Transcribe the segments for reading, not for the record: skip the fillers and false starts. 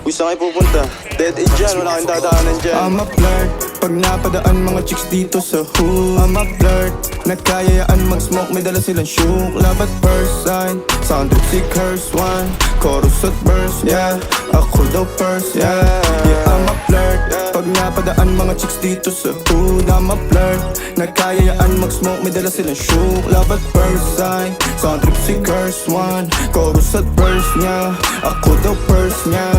Uy, saan kayo pupunta? Dead end dyan, wala kayong dadaanan dyan. I'm a flirt, pag napadaan mga chicks dito sa hood. I'm a flirt, nagkayayaan mag-smoke, may dala silang shook. Love at first sight, sound trip si curse one. Chorus at verse, yeah, ako daw first, yeah. Yeah, I'm a flirt, pag napadaan mga chicks dito sa hood. I'm a flirt, nagkayayaan mag-smoke, may dala silang shook. Love at first sight, sound trip si curse one. Chorus at verse niya, ako daw first niya.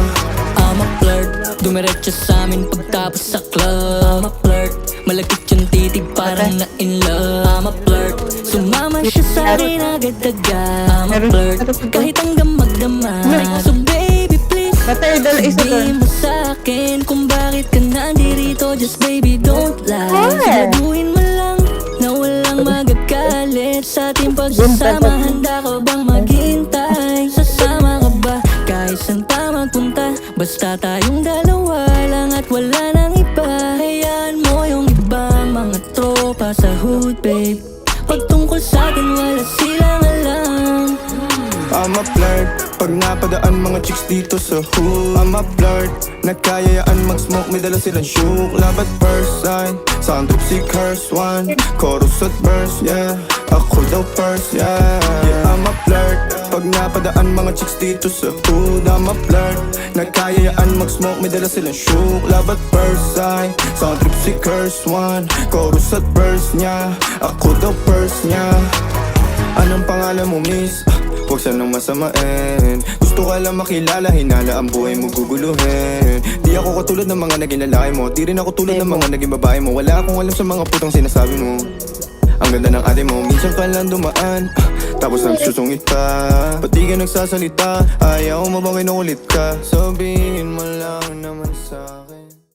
I'm a flirt, dumiretso sa amin pagtapos sa club. I'm a flirt, malagkit yung titig parang na in love. I'm a flirt, sumama siya sa akin agad-agad. I'm a flirt, kahit hanggang magdamag. So baby please, sabihin mo sa'kin kung bakit ka nandirito. Just baby don't lie, siguraduhin mo lang na walang magagalit sa ating pagsasama. Handa ka bang maghintay? Sasama ka ba kahit saan pa magpunta? Basta tayong dalawa lang at wala nang iba. Hayaan mo yung ibang mga tropa sa hood, babe. Pag tungkol sa'tin wala silang alam. I'm a flirt, pag napadaan mga chicks dito sa hood. I'm a flirt, nagkayayaan mag-smoke, may dala silang shook. Love at first sight, sound trip si curse one. Chorus at verse, yeah, ako daw first, yeah. Yeah, I'm a flirt, pag napadaan mga chicks dito sa hood. I'm a flirt, nagkayayaan mag-smoke, may dala silang shook. Love at first sight, sound trip si curse one. Chorus at verse niya, ako daw first niya. Anong pangalan mo, miss? Huwag sanang masamain. Gusto ka lang makilala, hinala ang buhay mo guguluhin. Di ako katulad ng mga naging lalaki mo, di rin ako tulad ng mga naging babae mo. Wala akong alam sa mga putang sinasabi mo. Ang ganda ng ate mo, minsan ka lang dumaan, tapos nagsusungit ka. Pati ka nagsasalita, ayaw mo bang kinukulit ka? Sabihin mo